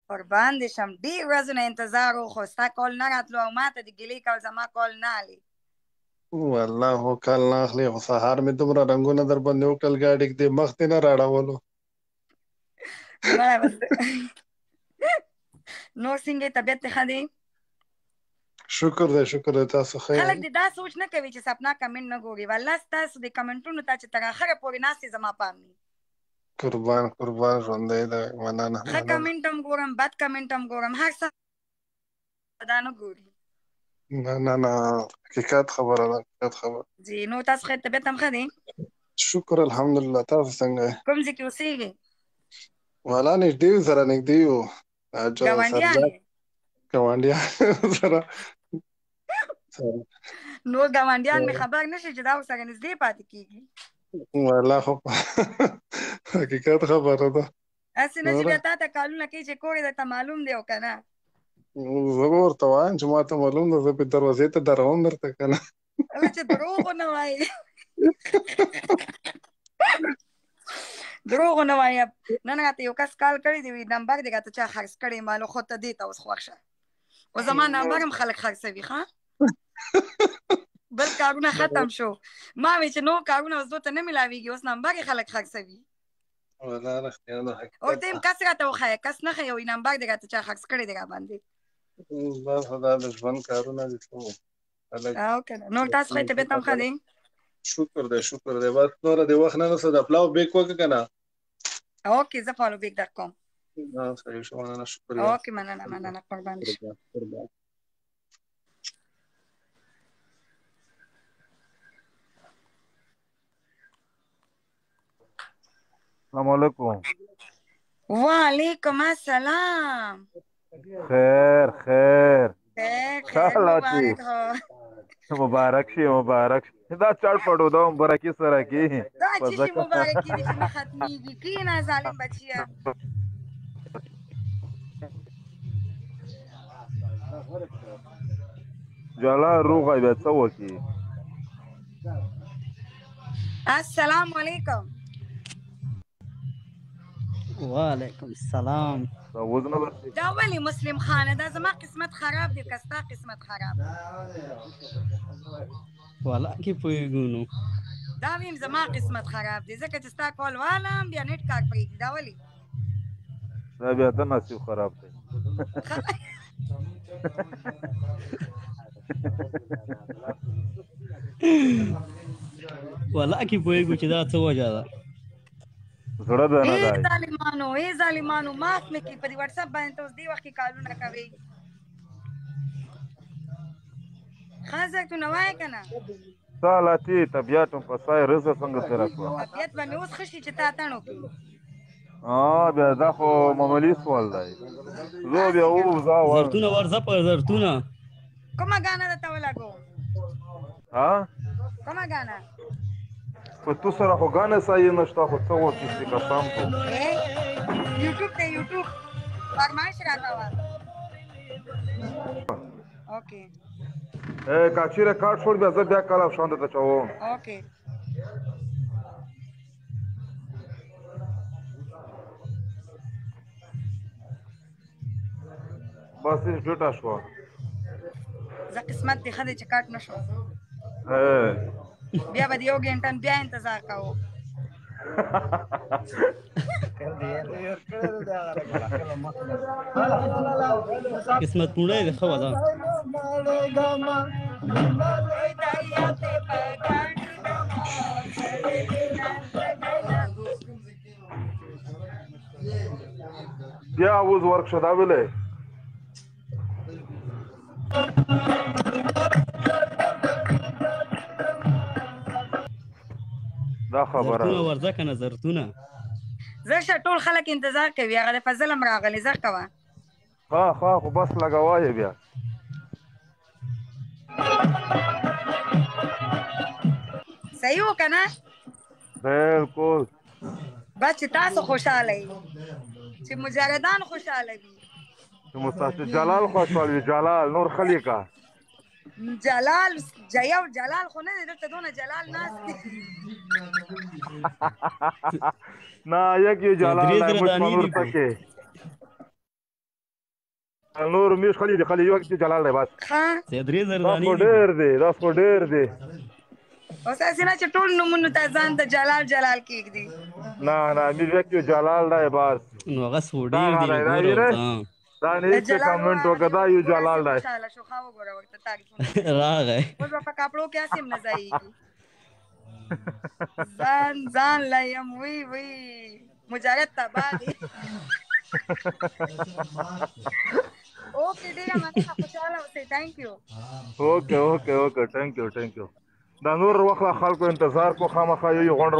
قربان دې شم ډېر ورځونه انتظار وخو ستا کال نه راتلو او ما ته د ګیلې کول زما کال نه علي والله هو کال نه اخلي خو سهار مې دومره رنګونه در باندې وکړل ګاډي کې مخ دې نه راړولو مړه بس نور څنګه طبیعت دې ښه دی شکر دی تاسو ښه خلک دې دا سوچ نه کوي چې سپنا کمنټ نه ګوري والله ستاسو د کمنټونو ته چې تر اخره پورې ناستې زما پام وي قربان ژوندی دی مننه ښه کمنټ هم ګورم بد کمنټ هم ګورم هر څه دا نه ګوري نه حقیقت خبره ده جی نو تاسو ښه طبیعت هم ښه دی شکر الحمدلله تاسو څنګه کوم ځای کې اوسېږئ والا نږدې سره نږدې یو ګاونډیان سره نور ګاونډیان مې خبر نشي چې دا ورسره نږدې پاتې کېږي والا خو حقیقت خبره ده هسې نه چې بیا تا ته کالونه کوي چې کور یې درته معلوم دی او که نه زه به ورته وایم چې ما ته معلوم ده زه په دروازې ته دروم درته که نه چې دروغ ونه وایې دروغ ونه وایه نن راته یو کس کال کړی دی وي نمبر دې راته چا خرڅ کړی مالو خو ته دې ته اوس خوښ شه او زما نمبر هم خلک خرڅوي ښه بل کارونه ختم شو ما وی چې نو کارونه اوس دوی ته نه میلاویږي اوس نمبر یې خلک خرڅوي ورته یم کس راته وښایه کس نه ښایي وایي نمبر دې راته چا خرڅ کړی دی راباندې بس دا د ژوند کارونه دي څه او که نه نور تاسو ښه طبیعت هم ښه دی شکر دی بس نوره د وخت نه نسته د پلاو بیک وکړه که نه اوکې زه فالو بیک در کوم صحیح شو مننه شکریه اوکې مننه قربان دې شم السلام علیکم وعلیکم السلام خیر مبارک شي دا چړ پړو دا مبارکي سره کې دا چې مبارکي دې نه ختمېږي کښېنه ظالم بچیه جلا روغه بیا څه وکړي السلام علیکم وعلیکم السلام دا ولې مسلم خانه دا زما قسمت خراب دی که ستا قسمت خراب والا کې پوهېږو نو دا ویم زما قسمت خراب دی ځکه چې ستا کال والم بیا نیټ کار پرېږدي دا ولې دا بیا ته نصیب خراب دی والا کې پوهېږو چې دا څه وجه ده ظالمانو معاف مې کړي په دې وټساپ باندې ته اوس دې وخت کې کالونه کوې ښه زرتونه وایې که نه سالاتي طبیعت هم په سای رزه څنګه تېره کړه طبیعت به مې اوس ښه شي چې تا اتڼ وکړي بیا دا خو معمولي سوال دی زه بیا زرتونه ورځه په زرتونه کومه ګانه درته ولګو کومه ګانه په تو سره خو ګانې سایې نشته خو څه وکړي قسم کو یوټیوب فرمایش راته وه اوکې کاچی ریکارډ شوړ بیا زه بیا کال افشان درته چوم اوکې بس ډوټه شوه زه قسمت دې ښه دی چې کاټ نه شو بیا به د یو ګنټه بیا انتظار کوو قسمت پوڼی دی ښه وه دا بیا اوس ورک شو دا ویلې دا خبره ورځه که نه زرتونه زر شه ټول خلک انتظار کوي هغه د فضل هم راغلی زر کوه خو بس لګوه یې بیا صحیح و که نه بالکل بس چې تاسو خوشحاله یې چې مجردان خوشحاله وي چې مستاسو جلال خوشحال وي جلال نور خلیقه جلال یو جلال خو نه دی دلته دونه جلال ناست دی نه یک یو جلال دی موږ په نور پکې نور میش خلی دی خلی یو کې جلال دی بس ها سه درې زر دا دانې خو دي. ډېر دی دا خو ډېر دی اوس اسې نه چې ټول نومونو ته ځان ته جلال جلال کېږدي نه نه میش کې جلال دی بس نو هغه څو ډېر دي دا ګوره دا ورته. دا نه هیڅ کمنټ وکړه دا یو جلال دی خوشاله شو خو وګوره ورته تعریفونه راغی اوس په کپړو کې اسیم نه ځایږي ځان لایم وی مجاهد تباه دي اوکې ډیره مننه خوشاله اوسئ تھینک یو اوکې ټینک یو دا نور وخت خلکو انتظار کو خامخا یو غونډه